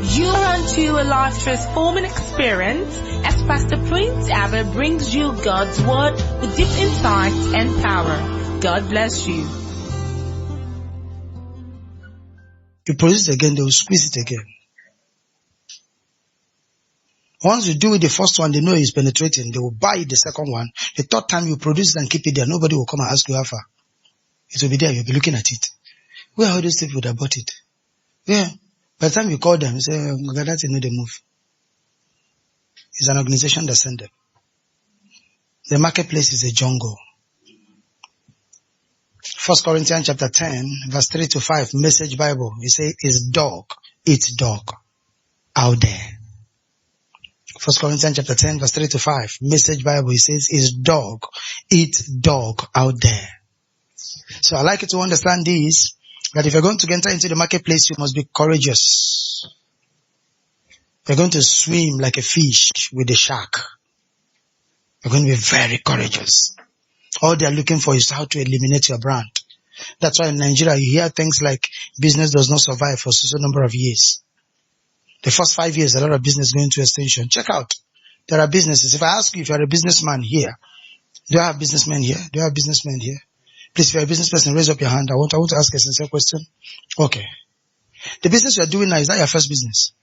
You run to a life transforming experience as Pastor Prince Abah brings you God's Word with deep insight and power. God bless you. You produce it again, they will squeeze it again. Once you do it the first one, they know it's penetrating. They will buy it the second one. The third time you produce it and keep it there, nobody will come and ask you how far. It will be there. You'll be looking at it. Where are all those people that bought it? Yeah. By the time you call them, you say, okay, that's a new move. It's an organization that sent them. The marketplace is a jungle. 1 Corinthians chapter 10, verse 3 to 5, Message Bible. It says, it's dog out there. 1 Corinthians chapter 10, verse 3 to 5, Message Bible. It says, it's dog out there. So I like you to understand this, that if you're going to enter into the marketplace, you must be courageous. You're going to swim like a fish with a shark. You're going to be very courageous. All they're looking for is how to eliminate your brand. That's why in Nigeria you hear things like business does not survive for a number of years. The first 5 years, a lot of business going to extinction. Check out. There are businesses. If I ask you if you're a businessman here, do I have businessmen here? Do I have businessmen here? Please, if you're a business person, raise up your hand. I want to ask a sincere question. Okay. The business you're doing now, is that your first business?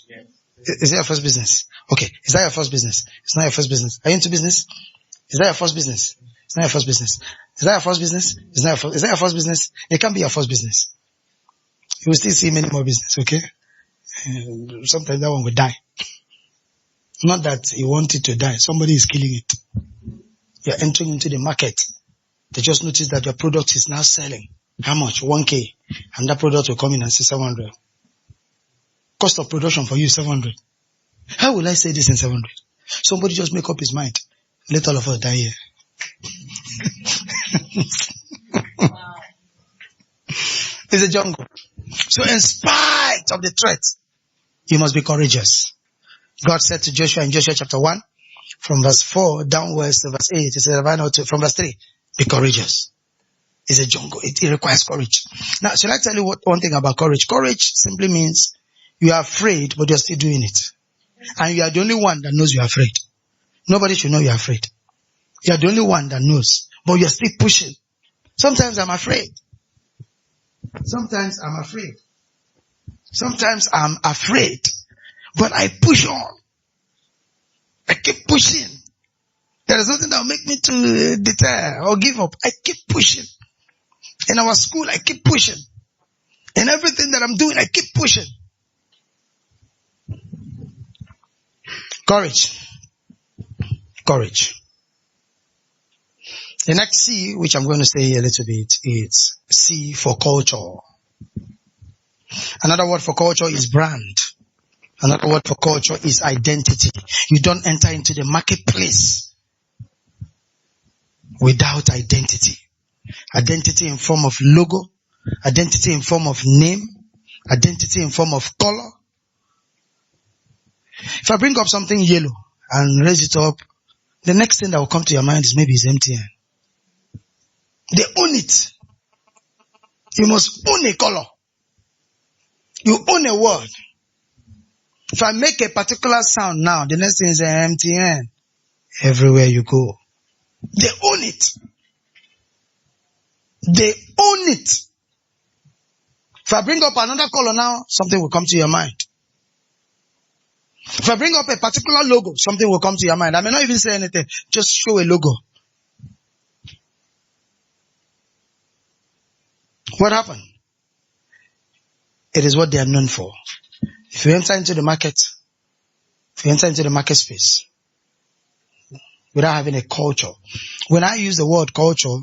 Yes. Is that your first business? Okay. Is that your first business? It's not your first business. Are you into business? Is that your first business? It's not your first business. Is that your first business? It's not your first. Is that your first business? It can't be your first business. You will still see many more business, okay? Sometimes that one will die. Not that you want it to die. Somebody is killing it. You're entering into the market. They just notice that your product is now selling. How much? 1K. And that product will come in and say 700. Cost of production for you is 700. How will I say this in 700? Somebody just make up his mind. Let all of us die here. Wow. It's a jungle. So in spite of the threat, you must be courageous. God said to Joshua in Joshua chapter 1, from verse 4 downwards to verse 8, it says, from verse 3, be courageous. It's a jungle. It requires courage. Now, should I tell you one thing about courage? Courage simply means you are afraid, but you're still doing it. And you are the only one that knows you're afraid. Nobody should know you're afraid. You're the only one that knows, but you're still pushing. Sometimes I'm afraid. Sometimes I'm afraid. Sometimes I'm afraid, but I push on. I keep pushing. There is nothing that will make me to deter or give up. I keep pushing. In our school, I keep pushing. In everything that I'm doing, I keep pushing. Courage. Courage. The next C, which I'm going to say a little bit, is C for culture. Another word for culture is brand. Another word for culture is identity. You don't enter into the marketplace without identity. Identity in form of logo, identity in form of name, identity in form of color. If I bring up something yellow and raise it up, the next thing that will come to your mind is maybe it's MTN. They own it. You must own a color. You own a word. If I make a particular sound now, the next thing is MTN. Everywhere you go. They own it. They own it. If I bring up another color now, something will come to your mind. If I bring up a particular logo, something will come to your mind. I may not even say anything. Just show a logo. What happened? It is what they are known for. If you enter into the market, if you enter into the market space, without having a culture. When I use the word culture,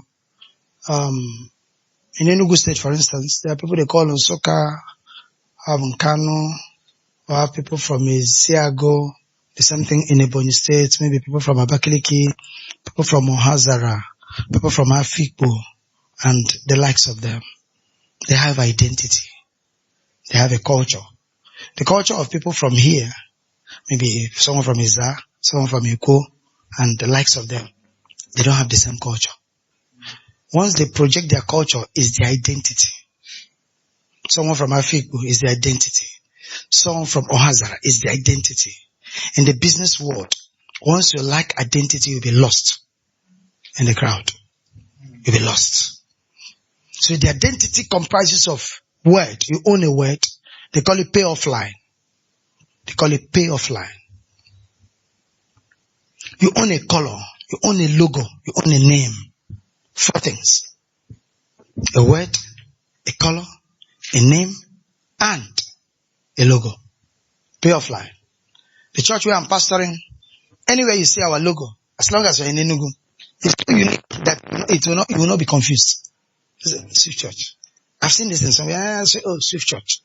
in Enugu State, for instance, there are people they call Nsukka, Kano, or people from Isiago, the same thing in Ebonyi State, maybe people from Abakaliki, people from Ohazara, people from Afikpo, and the likes of them. They have identity. They have a culture. The culture of people from here, maybe someone from Iza, someone from Eko, and the likes of them, they don't have the same culture. Once they project their culture, is their identity. Someone from Afikpo is their identity. someone from Ohazara is the identity. In the business world, once you lack identity, you'll be lost in the crowd. You'll be lost. So the identity comprises of word. You own a word. They call it pay offline. They call it pay offline. You own a color. You own a logo. You own a name. 4 things. A word, a color, a name, and a logo. Pay offline. The church where I'm pastoring, anywhere you see our logo, as long as you're in Enugu, it's so unique that you will not be confused. Swift Church. I've seen this in somewhere. I say, oh, Swift Church.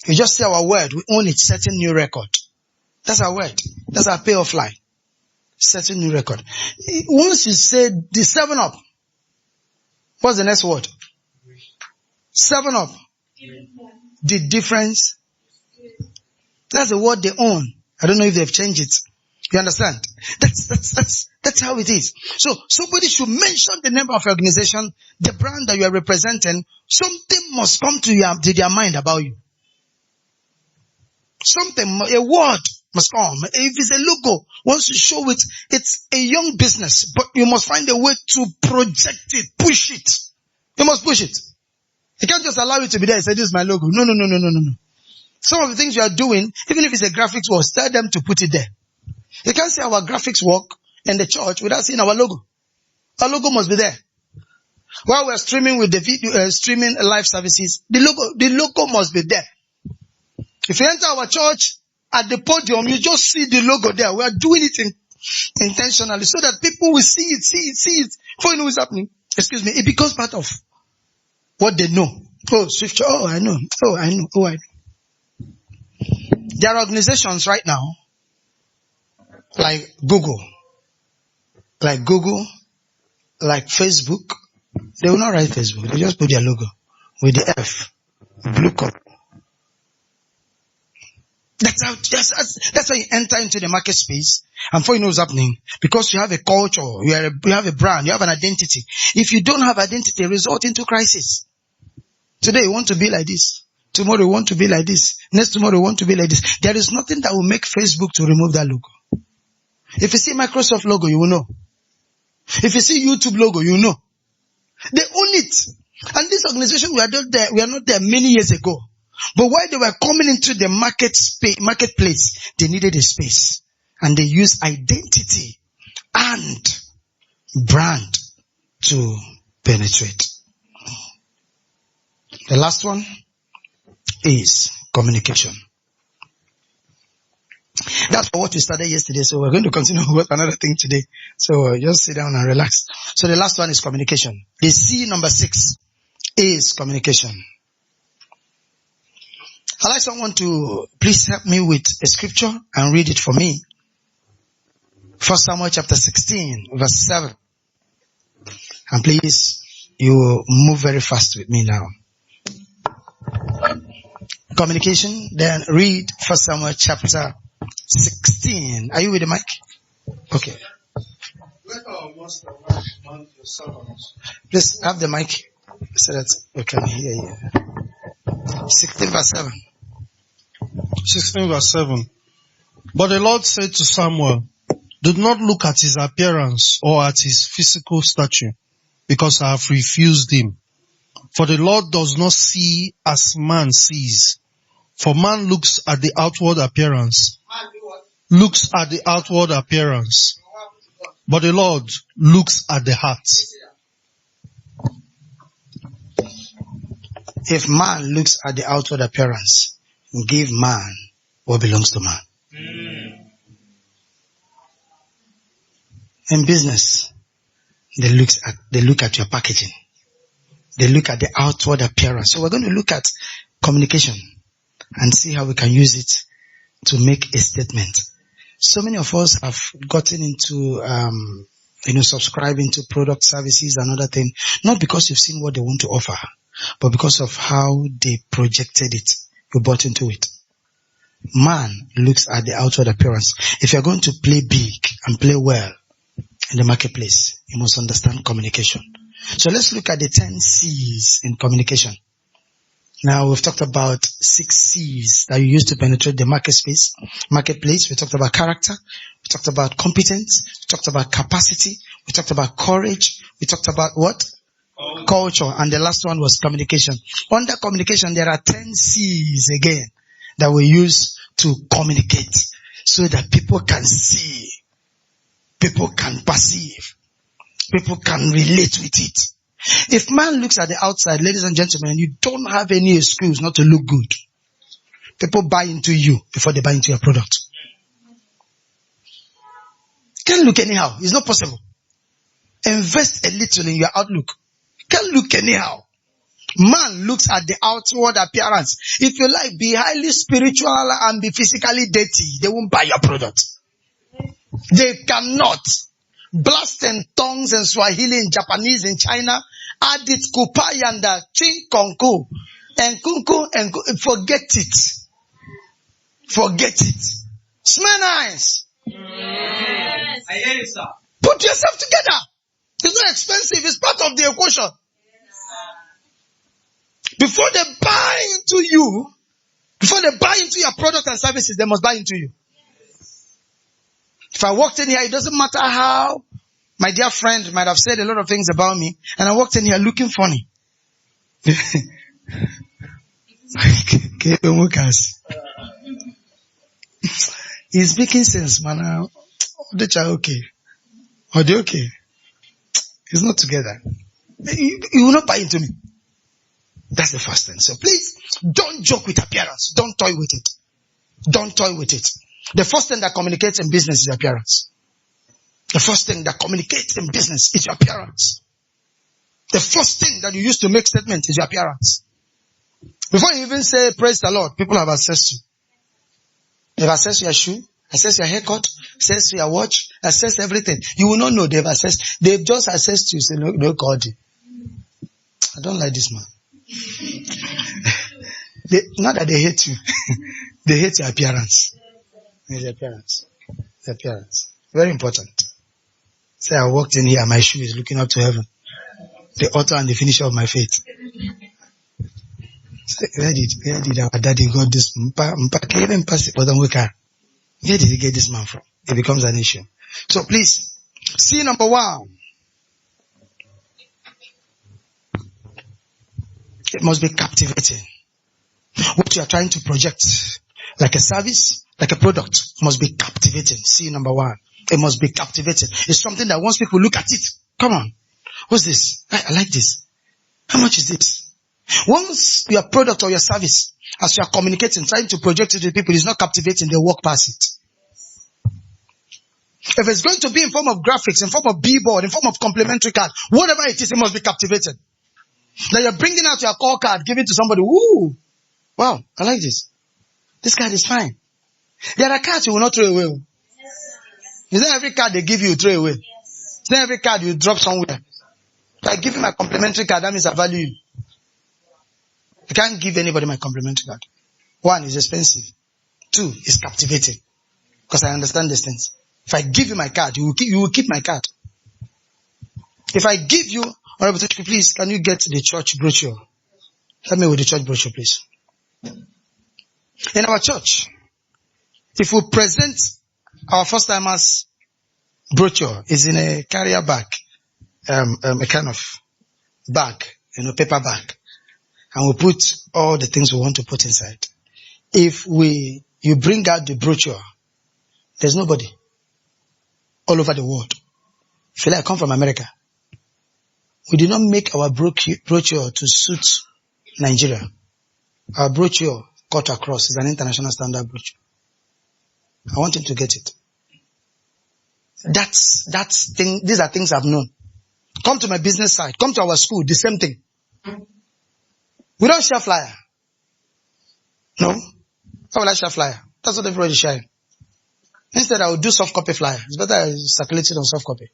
You just say our word, we own it, setting new record. That's our word. That's our pay offline. Setting new record. Once you say the 7-Up, what's the next word? 7-Up. The difference. That's the word they own. I don't know if they've changed it. You understand? That's how it is. So somebody should mention the name of your organization, the brand that you are representing. Something must come to their mind about you. Something, a word must come. If it's a logo, once you show it, it's a young business, but you must find a way to project it, push it. You must push it. You can't just allow it to be there and say, this is my logo. No. Some of the things you are doing, even if it's a graphics work, tell them to put it there. You can't see our graphics work in the church without seeing our logo. Our logo must be there. While we're streaming with the video, streaming live services, the logo must be there. If you enter our church at the podium, you just see the logo there. We are doing it intentionally so that people will see it. Before you know what's happening, it becomes part of what they know. Oh, Swift, oh, I know. There are organizations right now, like Google, like Facebook. They will not write Facebook. They just put their logo with the F, blue color. That's how you enter into the market space. And before you know what's happening, because you have a culture, you have a brand, you have an identity. If you don't have identity, it results into crisis. Today you want to be like this. Tomorrow you want to be like this. Next tomorrow you want to be like this. There is nothing that will make Facebook to remove that logo. If you see Microsoft logo, you will know. If you see YouTube logo, you will know. They own it. And this organization, we are not there many years ago. But while they were coming into the marketplace, they needed a space. And they used identity and brand to penetrate. The last one is communication. That's what we started yesterday, so we're going to continue with another thing today. So just sit down and relax. So the last one is communication. The C, number 6, is communication. I'd like someone to please help me with a scripture and read it for me. 1 Samuel chapter 16, verse 7. And please, you move very fast with me now. Communication, then read 1 Samuel chapter 16. Are you with the mic? Okay. Let our master command your servants. Please have the mic so that we can hear you. 16 verse 7. 16 verse 7. But the Lord said to Samuel, do not look at his appearance or at his physical stature, because I have refused him. For the Lord does not see as man sees. For man looks at the outward appearance. But the Lord looks at the heart. If man looks at the outward appearance, give man what belongs to man. In business, they look at your packaging. They look at the outward appearance. So we're going to look at communication and see how we can use it to make a statement. So many of us have gotten into, subscribing to product services and other things, not because you've seen what they want to offer, but because of how they projected it. You bought into it. Man looks at the outward appearance. If you're going to play big and play well in the marketplace, you must understand communication. So let's look at the 10 C's in communication. Now we've talked about 6 C's that you use to penetrate the marketplace. We talked about character. We talked about competence. We talked about capacity. We talked about courage. We talked about what? Culture. And the last one was communication. Under communication, there are 10 C's again that we use to communicate so that people can see, people can perceive, people can relate with it. If man looks at the outside, ladies and gentlemen, you don't have any excuse not to look good. People buy into you before they buy into your product. Can't look anyhow. It's not possible. Invest a little in your outlook. Can't look anyhow. Man looks at the outward appearance. If you like, be highly spiritual and be physically dirty, they won't buy your product. They cannot. Blast in tongues in Swahili, in Japanese, in China. Add it kupayanda, chinkonku, and kunku, and forget it. Forget it. Smell nice. Yes. I hear you, sir. Put yourself together. It's not expensive. It's part of the equation. Before they buy into you, before they buy into your product and services, they must buy into you. If I walked in here, it doesn't matter how my dear friend might have said a lot of things about me, and I walked in here looking funny. He's making sense, man. The child okay. Are they okay? It's not together. You will not buy into me. That's the first thing. So please, don't joke with appearance. Don't toy with it. Don't toy with it. The first thing that communicates in business is appearance. The first thing that communicates in business is your appearance. The first thing that you use to make statements is your appearance. Before you even say praise the Lord, people have assessed you. They've assessed your shoe, assessed your haircut, assessed your watch, assessed everything. You will not know they've assessed. They've just assessed you. Say, no, God. I don't like this man. Not that they hate you. They hate your appearance. The appearance. The appearance. Very important. Say I walked in here, my shoe is looking up to heaven. The author and the finisher of my faith. Say, where did our daddy got this? Where did he get this man from? It becomes an issue. So please, C number 1. It must be captivating. What you are trying to project, like a service, like a product, must be captivating. C number 1. It must be captivating. It's something that once people look at it, come on, what's this? I like this. How much is this? Once your product or your service, as you are communicating, trying to project it to people, is not captivating, they walk past it. If it's going to be in form of graphics, in form of billboard, in form of complimentary card, whatever it is, it must be captivating. That you're bringing out your call card, giving to somebody, ooh, wow, I like this. This card is fine. There are cards you will not throw away. Is not every card they give you throw away. Is not every card you drop somewhere. If I give you my complimentary card, that means I value you. I can't give anybody my complimentary card. 1, is expensive. 2, is captivating. Because I understand these things. If I give you my card, you will keep my card. If I give you, Honorable Teacher, please, can you get the church brochure? Help me with the church brochure, please. In our church, if we present our first-timers brochure, is in a carrier bag, a kind of bag, paper bag. And we put all the things we want to put inside. If you bring out the brochure, there's nobody all over the world. If you like, I come from America. We did not make our brochure to suit Nigeria. Our brochure cut across is an international standard brochure. I want him to get it. These are things I've known. Come to my business side. Come to our school. The same thing. We don't share flyer. No. How will I share flyer? That's what everybody is sharing. Instead, I will do soft copy flyer. It's better I circulate it on soft copy.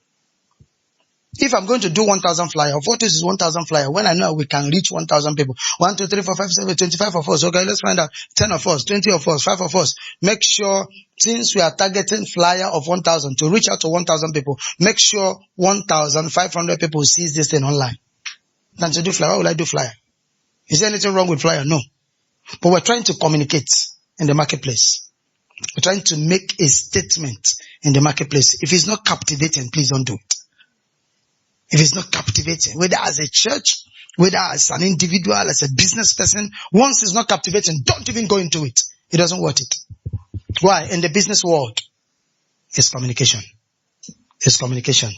If I'm going to do 1,000 flyer, what is 1,000 flyer? When I know we can reach 1,000 people. 1, 2, 3, 4, 5, 7, 25 of us. Okay, let's find out. 10 of us, 20 of us, 5 of us. Make sure, since we are targeting flyer of 1,000 to reach out to 1,000 people, make sure 1,500 people sees this thing online. Than to do flyer. Why will I do flyer? Is there anything wrong with flyer? No. But we're trying to communicate in the marketplace. We're trying to make a statement in the marketplace. If it's not captivating, please don't do it. If it's not captivating, whether as a church, whether as an individual, as a business person, once it's not captivating, don't even go into it. It doesn't worth it. Why? In the business world, it's communication. It's communication.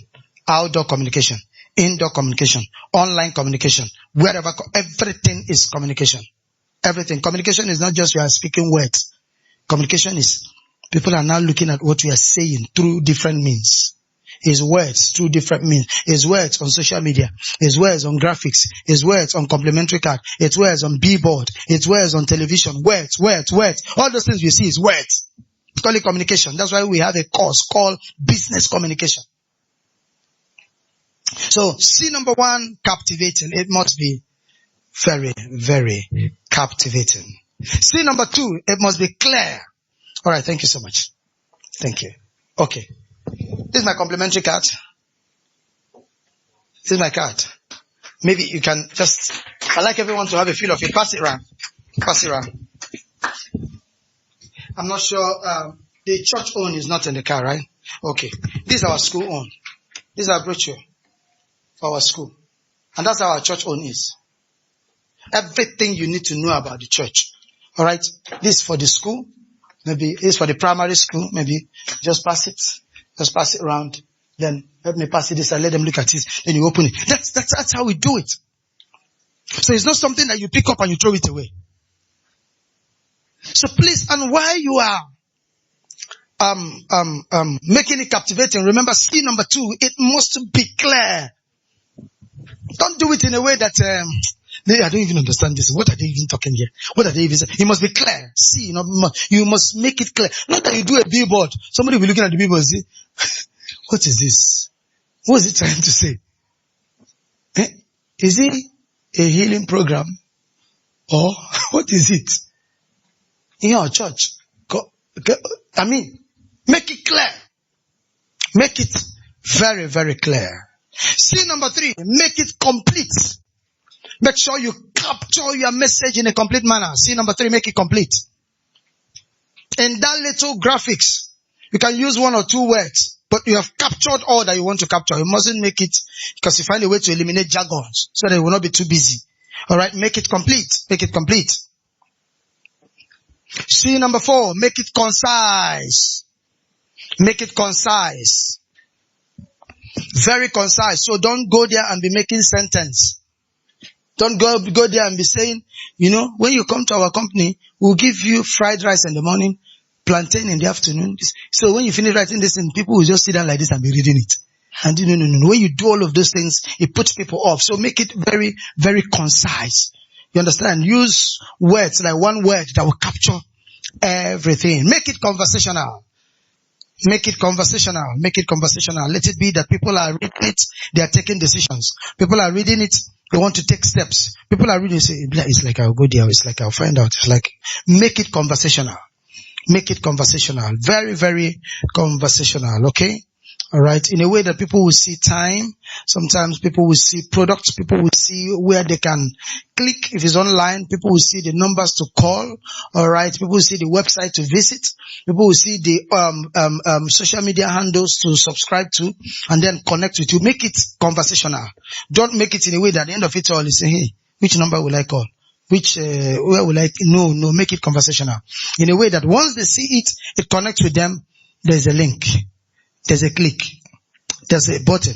Outdoor communication. Indoor communication. Online communication. Wherever, everything is communication. Everything. Communication is not just you are speaking words. Communication is, people are now looking at what we are saying through different means. His words through different means. His words on social media. His words on graphics. His words on complimentary card. His words on billboard. His words on television. Words. All those things you see is words. We call it communication. That's why we have a course called business communication. So, C number 1, captivating. It must be very, very captivating. C number 2, it must be clear. Alright, thank you so much. Thank you. Okay. This is my complimentary card. This is my card. Maybe you can just, I like everyone to have a feel of it. Pass it around. Pass it around. I'm not sure, the church own is not in the car, right? Okay. This is our school own. This is our brochure for our school. And that's how our church own is. Everything you need to know about the church. Alright? This is for the school. Maybe this is for the primary school. Maybe just pass it. Just pass it around. Then let me pass it this and let them look at it. Then you open it. That's how we do it. So it's not something that you pick up and you throw it away. So please, and while you are making it captivating, remember C number 2, it must be clear. Don't do it in a way that I don't even understand this. What are they even talking here? What are they even saying? It must be clear. See, you must make it clear. Not that you do a billboard. Somebody will be looking at the billboard and say, what is this? What is it trying to say? Is it a healing program? Or what is it? In your church. Make it clear. Make it very, very clear. C number 3, make it complete. Make sure you capture your message in a complete manner. C number 3, make it complete. In that little graphics, you can use 1 or 2 words, but you have captured all that you want to capture. You mustn't make it, because you find a way to eliminate jargons, so that it will not be too busy. Alright, make it complete. Make it complete. C number 4, make it concise. Make it concise. Very concise. So don't go there and be making sentence. Don't go there and be saying, when you come to our company, we'll give you fried rice in the morning, plantain in the afternoon. So when you finish writing this, and people will just sit down like this and be reading it. And no. When you do all of those things, it puts people off. So make it very, very concise. You understand? Use words, like one word that will capture everything. Make it conversational. Make it conversational. Make it conversational. Let it be that people are reading it, they are taking decisions. People are reading it, they want to take steps. People are reading it, say, it's like I'll go there, it's like I'll find out. It's like, make it conversational. Make it conversational. Very, very conversational, okay? Alright, in a way that people will see time. Sometimes people will see products. People will see where they can click. If it's online, people will see the numbers to call. Alright, people will see the website to visit. People will see the social media handles to subscribe to and then connect with you. Make it conversational. Don't make it in a way that at the end of it all, you say, hey, which number will I call? Where will I? No, make it conversational. In a way that once they see it, it connects with them. There's a link. There's a click, there's a button,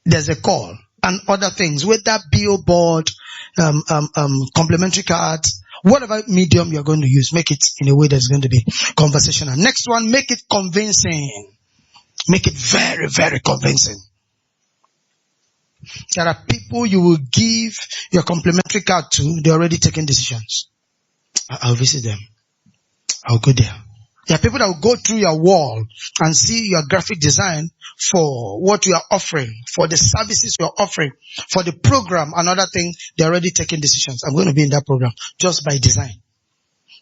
there's a call, and other things, whether billboard, complimentary cards, whatever medium you're going to use, make it in a way that's going to be conversational. Next one, make it convincing. Make it very, very convincing. There are people you will give your complimentary card to, they're already taking decisions. I'll visit them. I'll go there. There are people that will go through your wall and see your graphic design for what you are offering, for the services you are offering, for the program, another thing, they're already taking decisions. I'm going to be in that program just by design.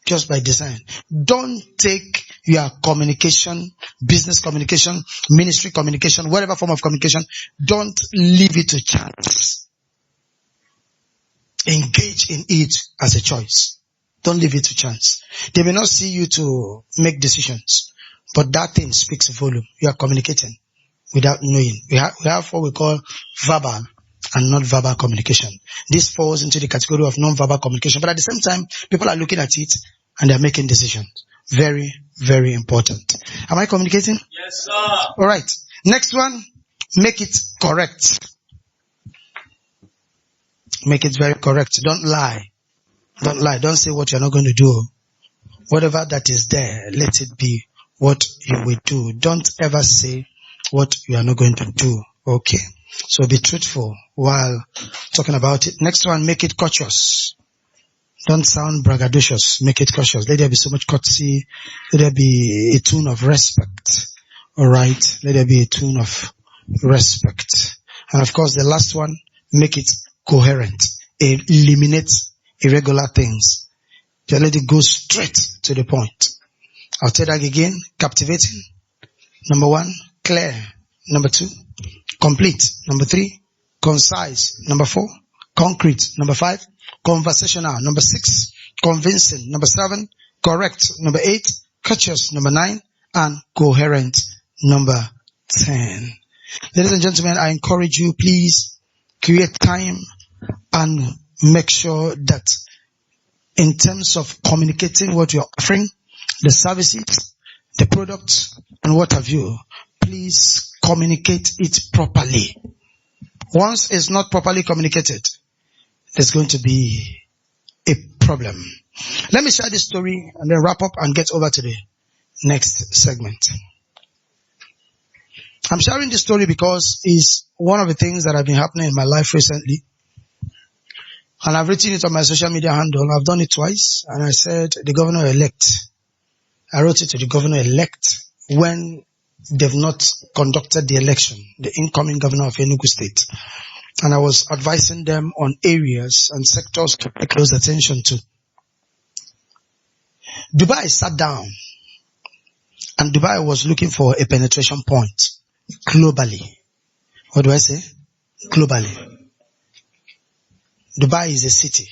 Just by design. Don't take your communication, business communication, ministry communication, whatever form of communication, don't leave it to chance. Engage in it as a choice. Don't leave it to chance. They may not see you to make decisions, but that thing speaks volume. You are communicating without knowing. We have what we call verbal and non-verbal communication. This falls into the category of non-verbal communication, but at the same time, people are looking at it and they're making decisions. Very, very important. Am I communicating? Yes, sir. All right. Next one, make it correct. Make it very correct. Don't lie. Don't lie. Don't say what you're not going to do. Whatever that is there, let it be what you will do. Don't ever say what you are not going to do. Okay. So be truthful while talking about it. Next one, make it courteous. Don't sound braggadocious. Make it cautious. Let there be so much courtesy. Let there be a tone of respect. Alright. Let there be a tone of respect. And of course, the last one, make it coherent. Eliminate irregular things. Just let it go straight to the point. I'll tell that again. Captivating. Number 1, clear. Number 2, complete. Number 3, concise. Number 4, concrete. Number 5, conversational. Number 6, convincing. Number 7, correct. Number 8, courteous. Number 9, and coherent. Number 10. Ladies and gentlemen, I encourage you, please create time and make sure that in terms of communicating what you're offering, the services, the products, and what have you, please communicate it properly. Once it's not properly communicated, there's going to be a problem. Let me share this story and then wrap up and get over to the next segment. I'm sharing this story because it's one of the things that have been happening in my life recently. And I've written it on my social media handle. I've done it twice. And I said, the governor-elect. I wrote it to the governor-elect when they've not conducted the election, the incoming governor of Enugu State. And I was advising them on areas and sectors to pay close attention to. Dubai sat down. And Dubai was looking for a penetration point globally. What do I say? Globally. Dubai is a city.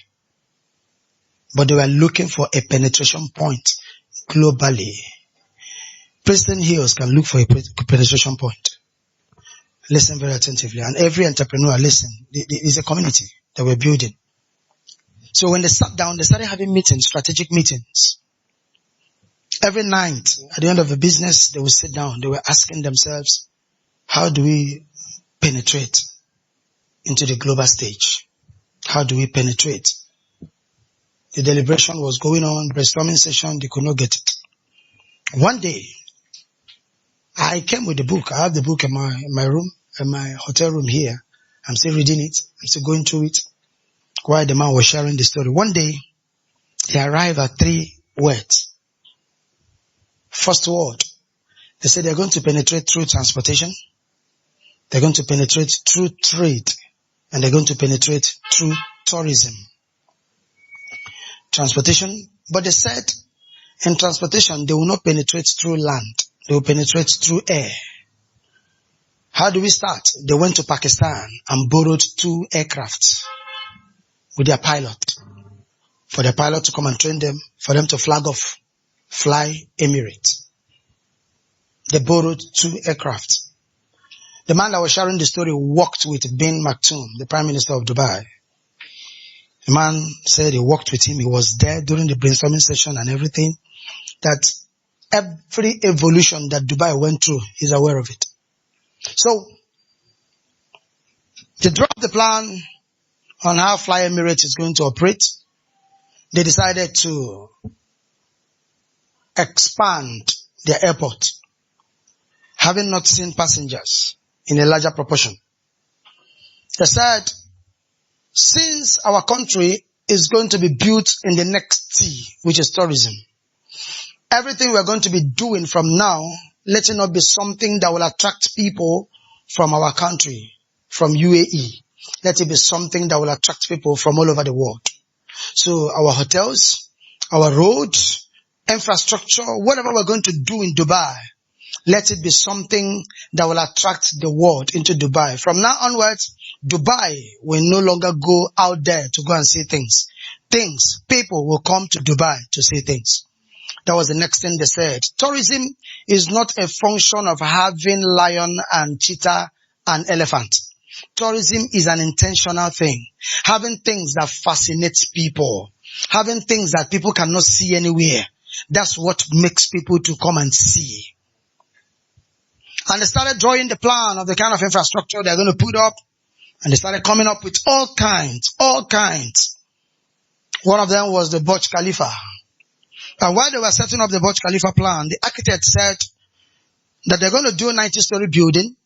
But they were looking for a penetration point globally. President Hills can look for a penetration point. Listen very attentively. And every entrepreneur, listen. It's a community that we're building. So when they sat down, they started having meetings, strategic meetings. Every night, at the end of the business, they would sit down. They were asking themselves, how do we penetrate into the global stage? How do we penetrate? The deliberation was going on, brainstorming session, they could not get it. One day, I came with the book. I have the book in my room, in my hotel room here. I'm still reading it. I'm still going through it while the man was sharing the story. One day, he arrived at 3 words. First word, they said they're going to penetrate through transportation. They're going to penetrate through trade. And they're going to penetrate through tourism. Transportation. But they said in transportation, they will not penetrate through land. They will penetrate through air. How do we start? They went to Pakistan and borrowed 2 aircrafts with their pilot. For their pilot to come and train them, for them to flag off, fly Emirates. They borrowed 2 aircraft. The man that was sharing the story walked with Bin Maktoum, the Prime Minister of Dubai. The man said he walked with him. He was there during the brainstorming session and everything. That every evolution that Dubai went through, he's aware of it. So, they dropped the plan on how Fly Emirates is going to operate. They decided to expand their airport, having not seen passengers in a larger proportion. They said, since our country is going to be built in the next T, which is tourism, everything we're going to be doing from now, let it not be something that will attract people from our country, from UAE. Let it be something that will attract people from all over the world. So our hotels, our roads, infrastructure, whatever we're going to do in Dubai, let it be something that will attract the world into Dubai. From now onwards, Dubai will no longer go out there to go and see things. People will come to Dubai to see things. That was the next thing they said. Tourism is not a function of having lion and cheetah and elephant. Tourism is an intentional thing. Having things that fascinates people. Having things that people cannot see anywhere. That's what makes people to come and see. And they started drawing the plan of the kind of infrastructure they're going to put up. And they started coming up with all kinds. One of them was the Burj Khalifa. And while they were setting up the Burj Khalifa plan, the architect said that they're going to do a 90-story building.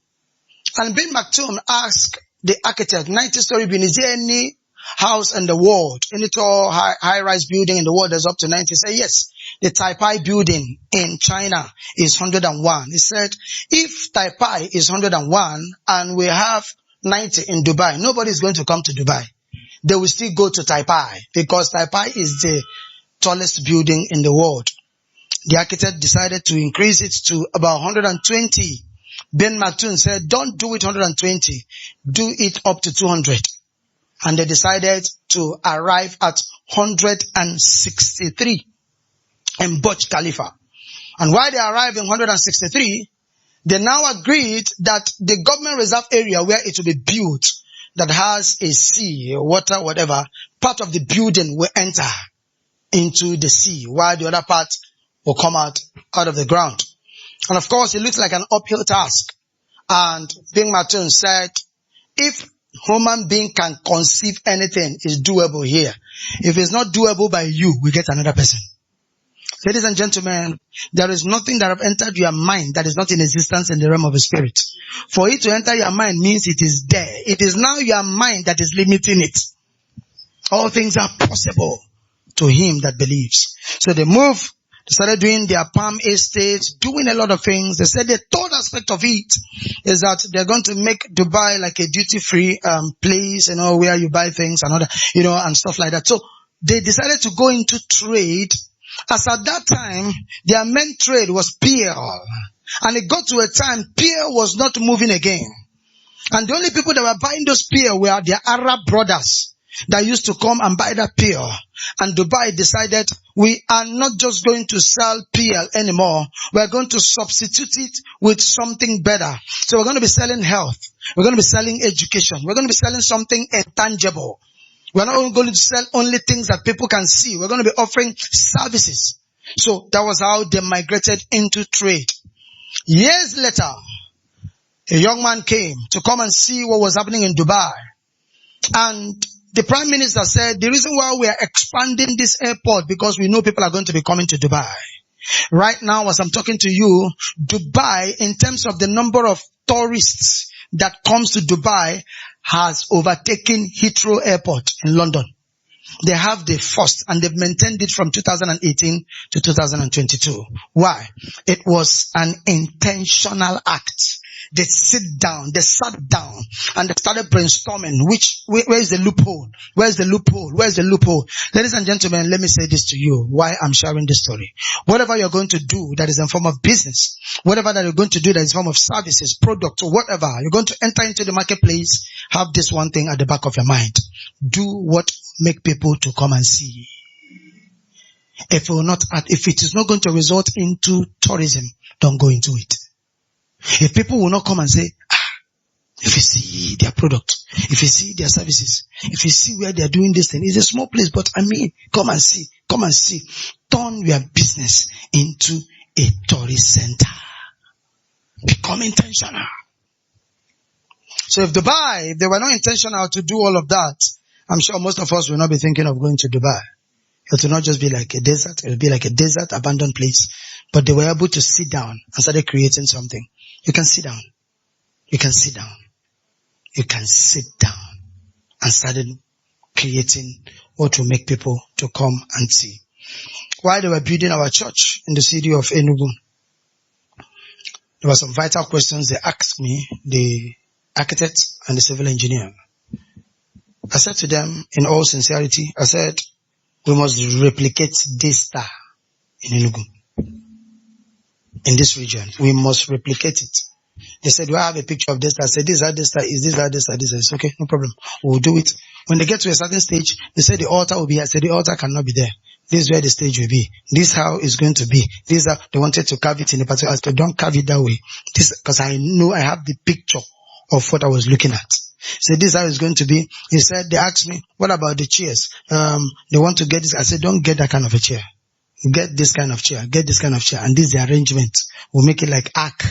And bin Maktoum asked the architect, 90-story building, is there any house in the world, any tall high-rise building in the world that's up to 90? He said, yes, the Taipei building in China is 101. He said, if Taipei is 101 and we have 90 in Dubai, nobody is going to come to Dubai. They will still go to Taipei because Taipei is the tallest building in the world. The architect decided to increase it to about 120. Ben Maktoum said, don't do it 120, do it up to 200. And they decided to arrive at 163 in Burj Khalifa. And while they arrived in 163, they now agreed that the government reserve area where it will be built, that has a sea, water, whatever, part of the building will enter into the sea, while the other part will come out of the ground. And of course, it looks like an uphill task. And Ben Maktoum said, if human being can conceive anything, it's doable here. If it's not doable by you, we get another person. Ladies and gentlemen, there is nothing that have entered your mind that is not in existence in the realm of the spirit. For it to enter your mind means it is there. It is now your mind that is limiting it. All things are possible to him that believes. So they moved. They started doing their palm estates, doing a lot of things. They said the third aspect of it is that they're going to make Dubai like a duty-free place, where you buy things and other, and stuff like that. So they decided to go into trade. As at that time, their main trade was pearl. And it got to a time, pearl was not moving again. And the only people that were buying those pearl were their Arab brothers that used to come and buy that pearl. And Dubai decided, we are not just going to sell pearl anymore. We're going to substitute it with something better. So we're going to be selling health. We're going to be selling education. We're going to be selling something intangible. We're not going to sell only things that people can see. We're going to be offering services. So that was how they migrated into trade. Years later, a young man came to come and see what was happening in Dubai. And the Prime Minister said, the reason why we are expanding this airport because we know people are going to be coming to Dubai. Right now, as I'm talking to you, Dubai, in terms of the number of tourists that comes to Dubai, has overtaken Heathrow Airport in London. They have the first, and they've maintained it from 2018 to 2022. Why? It was an intentional act. They sat down, and they started brainstorming, where is the loophole? Where's the loophole? Where's the loophole? Ladies and gentlemen, let me say this to you, why I'm sharing this story. Whatever you're going to do that is in form of business, whatever that you're going to do that is in form of services, product, or whatever, you're going to enter into the marketplace, have this one thing at the back of your mind. Do what make people to come and see. If it is not going to result into tourism, don't go into it. If people will not come and say, if you see their product, if you see their services, if you see where they are doing this thing, it's a small place, but come and see. Turn your business into a tourist center. Become intentional. So if they were not intentional to do all of that, I'm sure most of us will not be thinking of going to Dubai. It will not just be like a desert. It will be like a desert, abandoned place. But they were able to sit down and started creating something. You can sit down. You can sit down. You can sit down and started creating what will make people to come and see. While they were building our church in the city of Enugu, there were some vital questions they asked me, the architect and the civil engineer. I said to them in all sincerity, I said, we must replicate this star in Enugu. In this region, we must replicate it. They said, do I have a picture of this? I said, this, is this. It's okay, no problem. We'll do it. When they get to a certain stage, they say the altar will be here. I said, the altar cannot be there. This is where the stage will be. This is how it's going to be. This is how they wanted to carve it in a particular. I said, don't carve it that way. This, because I know I have the picture of what I was looking at. So this is how it's going to be. He said, they asked me, what about the chairs? They want to get this. I said, don't get that kind of a chair. Get this kind of chair. Get this kind of chair. And this is the arrangement. We'll make it like ark,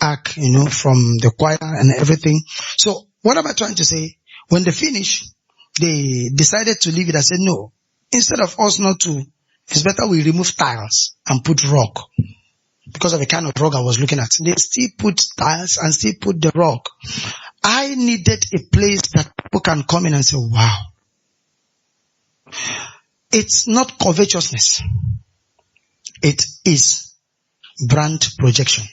from the choir and everything. So what am I trying to say? When they finish, they decided to leave it. I said, no. Instead of us not to, it's better we remove tiles and put rock. Because of the kind of rock I was looking at. They still put tiles and still put the rock. I needed a place that people can come in and say, wow. It's not covetousness. It is brand projection.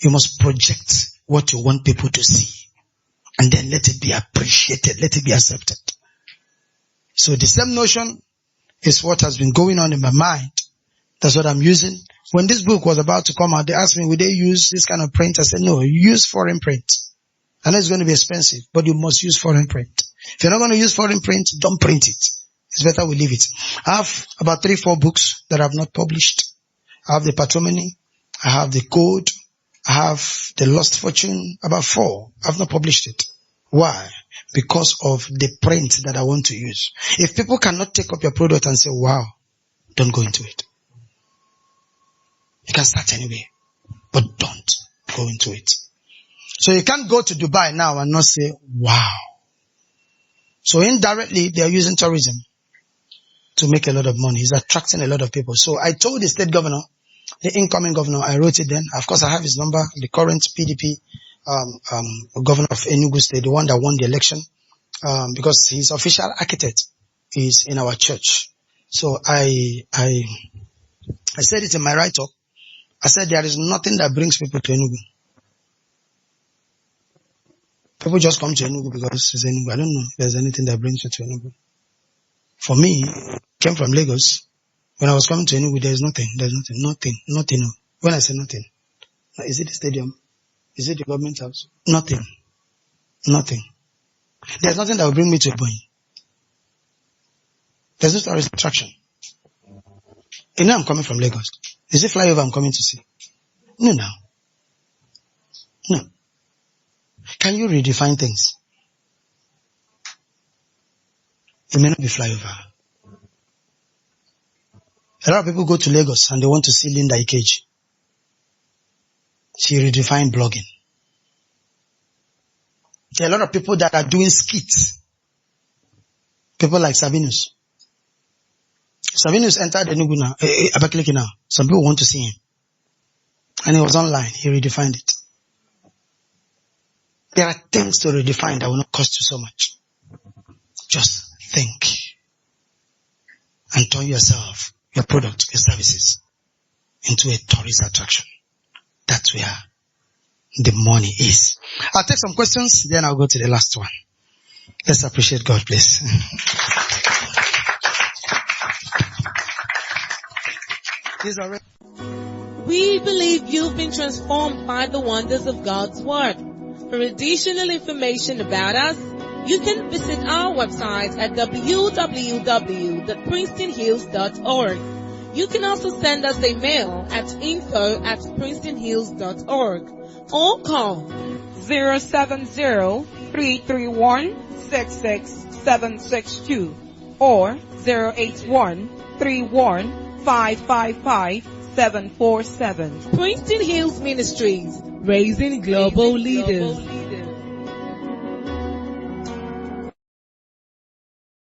You must project what you want people to see. And then let it be appreciated. Let it be accepted. So the same notion is what has been going on in my mind. That's what I'm using. When this book was about to come out, they asked me, would they use this kind of print? I said, no, use foreign print. I know it's going to be expensive, but you must use foreign print. If you're not going to use foreign print, don't print it. It's better we leave it. I have about 3-4 books that I have not published. I have the Patrimony. I have the Code. I have the Lost Fortune. About 4. I have not published it. Why? Because of the print that I want to use. If people cannot take up your product and say, wow, don't go into it. You can start anyway, but don't go into it. So you can't go to Dubai now and not say, wow. So indirectly, they are using tourism to make a lot of money. It's attracting a lot of people. So I told the state governor, the incoming governor, I wrote it then. Of course, I have his number, the current PDP governor of Enugu State, the one that won the election, because his official architect is in our church. So I said it in my write-up. I said there is nothing that brings people to Enugu. People just come to Enugu because it's Enugu. I don't know if there's anything that brings you to Enugu. For me, I came from Lagos. When I was coming to Enugu, there's nothing. Nothing. When I say nothing, is it the stadium? Is it the government house? Nothing. There's nothing that will bring me to a point. There's no tourist attraction. You know I'm coming from Lagos. Is it flyover I'm coming to see? No. Can you redefine things? It may not be flyover. A lot of people go to Lagos and they want to see Linda Ikeji. She redefined blogging. There are a lot of people that are doing skits. People like Sabinus. Sabinus entered Enugu now, Abakaliki now. Some people want to see him. And he was online. He redefined it. There are things to redefine that will not cost you so much. Just think. And turn yourself, your product, your services into a tourist attraction. That's where the money is. I'll take some questions, then I'll go to the last one. Let's appreciate God, please. We believe you've been transformed by the wonders of God's Word. For additional information about us, you can visit our website at www.princetonhills.org. You can also send us a mail at info@princetonhills.org or call 070-331-66762 or 081-31-555-747. Princeton Hills Ministries, raising global leaders.